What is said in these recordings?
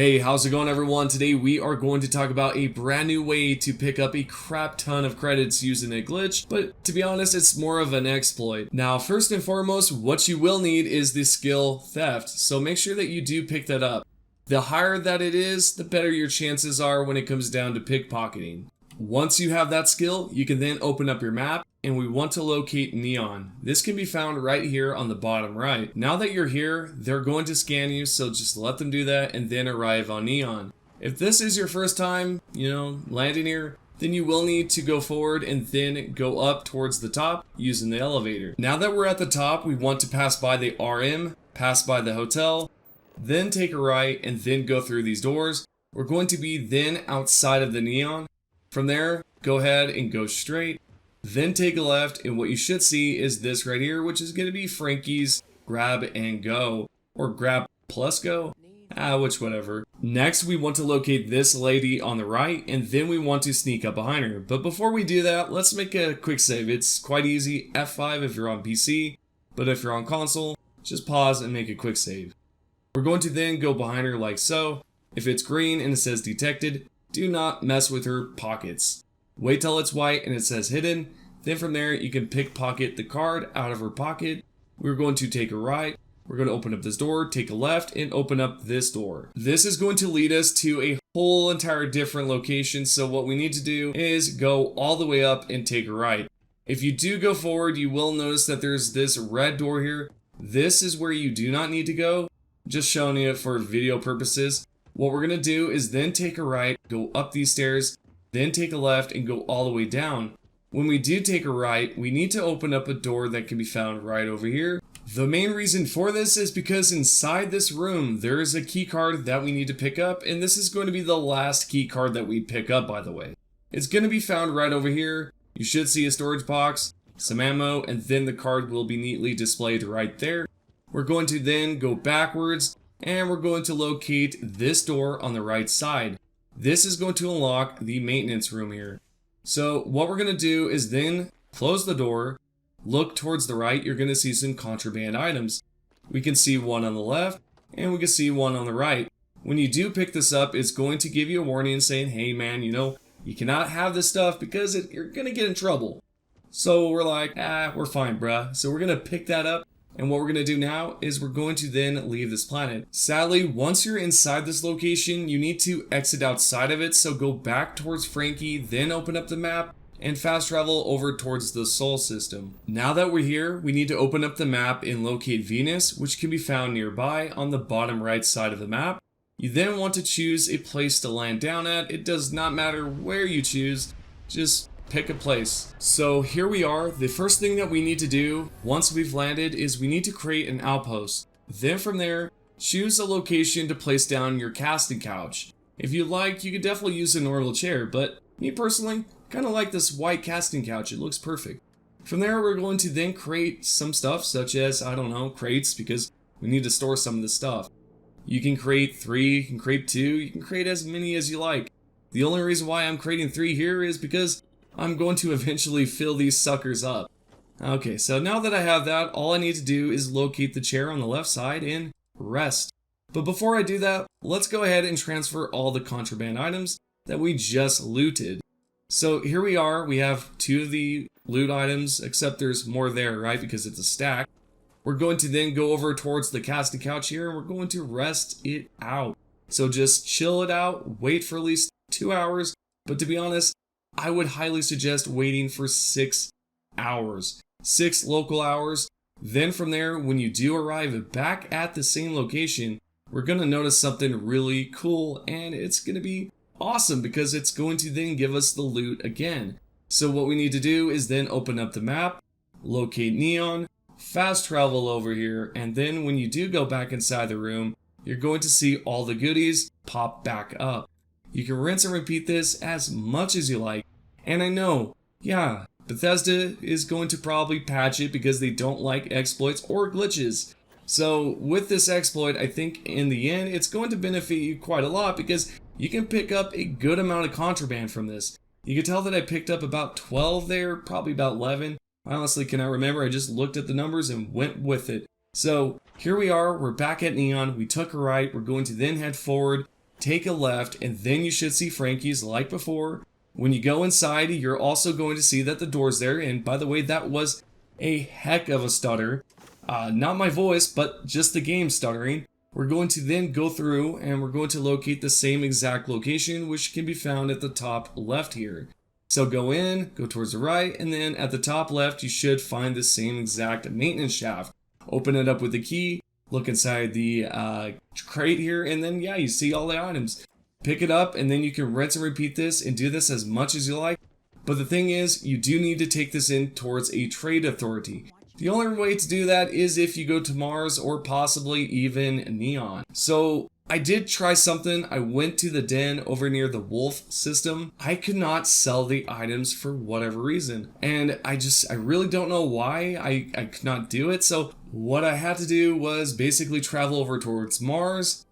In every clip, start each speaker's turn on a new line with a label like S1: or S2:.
S1: Hey, how's it going everyone? Today we are going to talk about a brand new way to pick up a crap ton of credits using a glitch, but to be honest, it's more of an exploit. Now, first and foremost, what you will need is the skill theft, so make sure that you do pick that up. The higher that it is, the better your chances are when it comes down to pickpocketing. Once you have that skill, you can then open up your map, and we want to locate Neon. This can be found right here on the bottom right. Now that you're here, they're going to scan you, so just let them do that and then arrive on Neon. If this is your first time, landing here, then you will need to go forward and then go up towards the top using the elevator. Now that we're at the top, we want to pass by the RM, pass by the hotel, then take a right and then go through these doors. We're going to be then outside of the Neon. From there, go ahead and go straight, then take a left, and what you should see is this right here, which is going to be Frankie's grab and go, or grab plus go, whatever. Next, we want to locate this lady on the right, and then we want to sneak up behind her. But before we do that, let's make a quick save. It's quite easy, F5 if you're on PC, but if you're on console, just pause and make a quick save. We're going to then go behind her like so. If it's green and it says detected, do not mess with her pockets. Wait till it's white and it says hidden. Then from there, you can pickpocket the card out of her pocket. We're going to take a right. We're going to open up this door, take a left, and open up this door. This is going to lead us to a whole entire different location. So what we need to do is go all the way up and take a right. If you do go forward, you will notice that there's this red door here. This is where you do not need to go. Just showing you it for video purposes. What we're going to do is then take a right, go up these stairs, then take a left and go all the way down. When we do take a right, we need to open up a door that can be found right over here. The main reason for this is because inside this room, there is a key card that we need to pick up, and this is going to be the last key card that we pick up, by the way. It's going to be found right over here. You should see a storage box, some ammo, and then the card will be neatly displayed right there. We're going to then go backwards, and we're going to locate this door on the right side. This is going to unlock the maintenance room here. So what we're going to do is then close the door, look towards the right, you're going to see some contraband items. We can see one on the left, and we can see one on the right. When you do pick this up, it's going to give you a warning saying, hey man, you cannot have this stuff because you're going to get in trouble. So we're like, we're fine bruh. So we're going to pick that up. And what we're going to do now is we're going to then leave this planet. Sadly, once you're inside this location, you need to exit outside of it. So go back towards Frankie, then open up the map and fast travel over towards the Sol system. Now that we're here, we need to open up the map and locate Venus, which can be found nearby on the bottom right side of the map. You then want to choose a place to land down at. It does not matter where you choose, just pick a place. So here we are. The first thing that we need to do once we've landed is we need to create an outpost. Then from there, choose a location to place down your casting couch. If you like, you could definitely use a normal chair, but me personally, kind of like this white casting couch. It looks perfect. From there, we're going to then create some stuff such as, crates, because we need to store some of this stuff. You can create 3, you can create 2, you can create as many as you like. The only reason why I'm creating 3 here is because I'm going to eventually fill these suckers up. Okay, so now that I have that, all I need to do is locate the chair on the left side and rest. But before I do that, let's go ahead and transfer all the contraband items that we just looted. So here we are, we have 2 of the loot items, except there's more there, right? Because it's a stack. We're going to then go over towards the casting couch here and we're going to rest it out. So just chill it out, wait for at least 2 hours. But to be honest, I would highly suggest waiting for 6 hours. 6 local hours. Then from there, when you do arrive back at the same location, we're going to notice something really cool, and it's going to be awesome because it's going to then give us the loot again. So what we need to do is then open up the map, locate Neon, fast travel over here, and then when you do go back inside the room, you're going to see all the goodies pop back up. You can rinse and repeat this as much as you like. And I know, Bethesda is going to probably patch it because they don't like exploits or glitches. So with this exploit, I think in the end, it's going to benefit you quite a lot because you can pick up a good amount of contraband from this. You can tell that I picked up about 12 there, probably about 11. I honestly cannot remember. I just looked at the numbers and went with it. So here we are, we're back at Neon, we took a right, we're going to then head forward. take a left, and then you should see Frankie's like before. When you go inside, you're also going to see that the door's there, and by the way, that was a heck of a stutter. Not my voice, but just the game stuttering. We're going to then go through and we're going to locate the same exact location, which can be found at the top left here. So go in, go towards the right, and then at the top left, you should find the same exact maintenance shaft. Open it up with the key, look inside the crate here, and then yeah, you see all the items. Pick it up, and then you can rinse and repeat this and do this as much as you like. But the thing is, you do need to take this in towards a trade authority. The only way to do that is if you go to Mars or possibly even Neon. So I did try something. I went to the den over near the Wolf system. I could not sell the items for whatever reason. And I really don't know why I could not do it. So what I had to do was basically travel over towards Mars,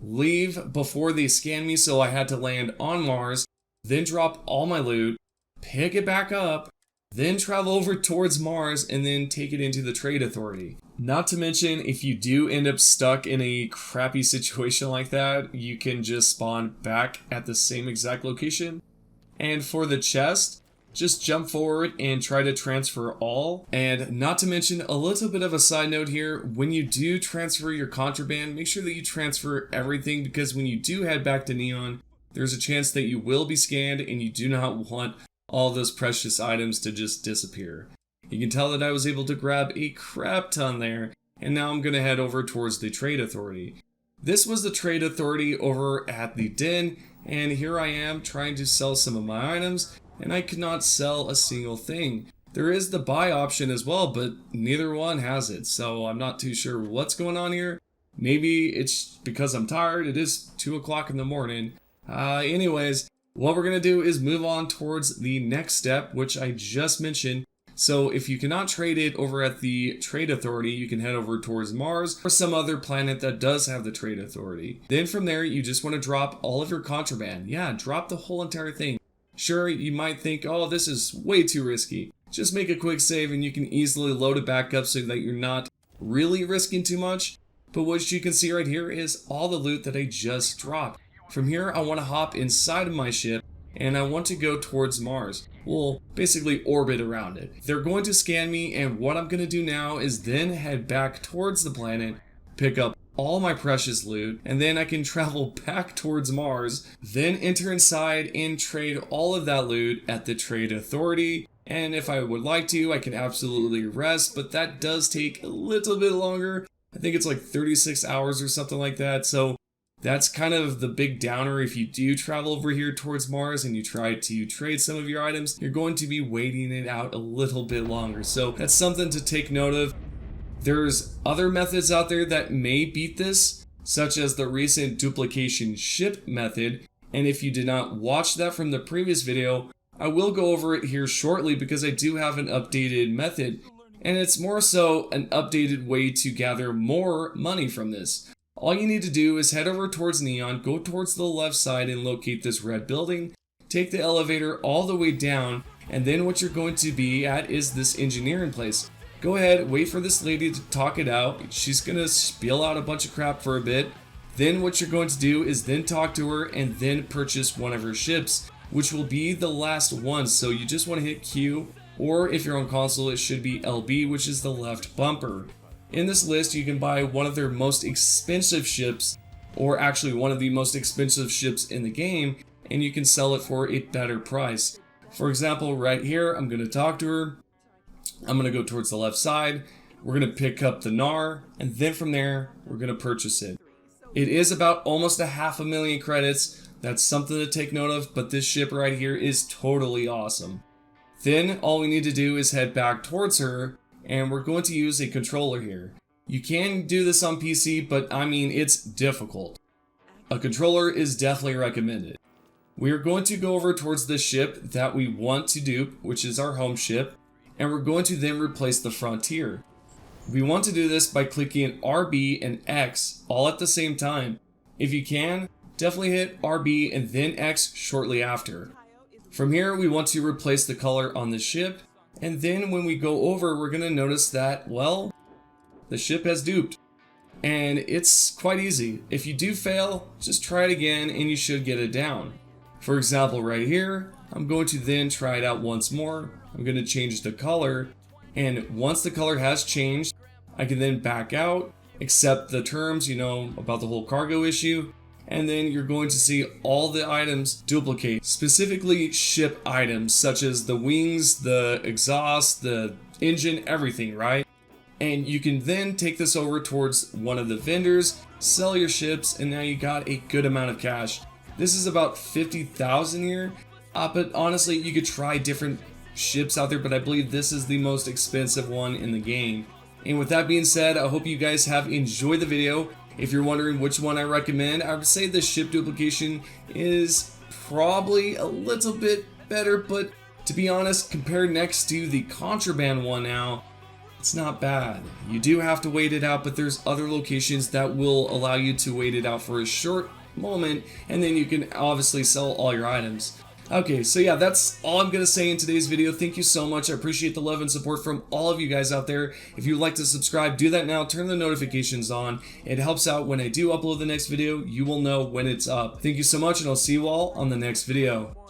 S1: leave before they scan me. So I had to land on Mars, then drop all my loot, pick it back up, then travel over towards Mars, and then take it into the trade authority. Not to mention, if you do end up stuck in a crappy situation like that, you can just spawn back at the same exact location. And for the chest, just jump forward and try to transfer all. And not to mention, a little bit of a side note here, when you do transfer your contraband, make sure that you transfer everything, because when you do head back to Neon, there's a chance that you will be scanned and you do not want all those precious items to just disappear. You can tell that I was able to grab a crap ton there, and now I'm going to head over towards the trade authority. This was the trade authority over at the den, and here I am trying to sell some of my items, and I could not sell a single thing. There is the buy option as well, but neither one has it, so I'm not too sure what's going on here. Maybe it's because I'm tired. It is 2 o'clock in the morning. Anyways, what we're going to do is move on towards the next step, which I just mentioned. So if you cannot trade it over at the trade authority, you can head over towards Mars or some other planet that does have the trade authority. Then from there, you just want to drop all of your contraband. Yeah, drop the whole entire thing. Sure, you might think, oh, this is way too risky. Just make a quick save and you can easily load it back up so that you're not really risking too much. But what you can see right here is all the loot that I just dropped. From here, I want to hop inside of my ship, and I want to go towards Mars. We'll basically orbit around it. They're going to scan me, and what I'm going to do now is then head back towards the planet, pick up all my precious loot, and then I can travel back towards Mars, then enter inside and trade all of that loot at the trade authority. And if I would like to, I can absolutely rest, but that does take a little bit longer. I think it's like 36 hours or something like that, so that's kind of the big downer. If you do travel over here towards Mars and you try to trade some of your items, you're going to be waiting it out a little bit longer. So that's something to take note of. There's other methods out there that may beat this, such as the recent duplication ship method. And if you did not watch that from the previous video, I will go over it here shortly because I do have an updated method. And it's more so an updated way to gather more money from this. All you need to do is head over towards Neon, go towards the left side and locate this red building, take the elevator all the way down, and then what you're going to be at is this engineering place. Go ahead, wait for this lady to talk it out. She's going to spill out a bunch of crap for a bit. Then what you're going to do is then talk to her and then purchase one of her ships, which will be the last one. So you just want to hit Q, or if you're on console, it should be LB, which is the left bumper. In this list, you can buy one of their most expensive ships, or actually one of the most expensive ships in the game, and you can sell it for a better price. For example, right here, I'm going to talk to her. I'm going to go towards the left side. We're going to pick up the NAR, and then from there, we're going to purchase it. It is about almost 500,000 credits. That's something to take note of, but this ship right here is totally awesome. Then all we need to do is head back towards her, and we're going to use a controller here. You can do this on PC, but I mean, it's difficult. A controller is definitely recommended. We are going to go over towards the ship that we want to dupe, which is our home ship, and we're going to then replace the Frontier. We want to do this by clicking RB and X all at the same time. If you can, definitely hit RB and then X shortly after. From here, we want to replace the color on the ship, and then when we go over, we're going to notice that, well, the ship has duped. and it's quite easy. If you do fail, just try it again and you should get it down. For example, right here, I'm going to then try it out once more. I'm going to change the color, and once the color has changed, I can then back out, accept the terms, about the whole cargo issue, and then you're going to see all the items duplicate, specifically ship items such as the wings, the exhaust, the engine, everything, right? And you can then take this over towards one of the vendors, sell your ships, and now you got a good amount of cash. This is about 50,000 here, but honestly, you could try different ships out there, but I believe this is the most expensive one in the game. And with that being said, I hope you guys have enjoyed the video. If you're wondering which one I recommend, I would say the ship duplication is probably a little bit better, but to be honest, compared next to the contraband one now, it's not bad. You do have to wait it out, but there's other locations that will allow you to wait it out for a short moment, and then you can obviously sell all your items. Okay, so yeah, that's all I'm going to say in today's video. Thank you so much. I appreciate the love and support from all of you guys out there. If you'd like to subscribe, do that now. Turn the notifications on. It helps out when I do upload the next video. You will know when it's up. Thank you so much, and I'll see you all on the next video.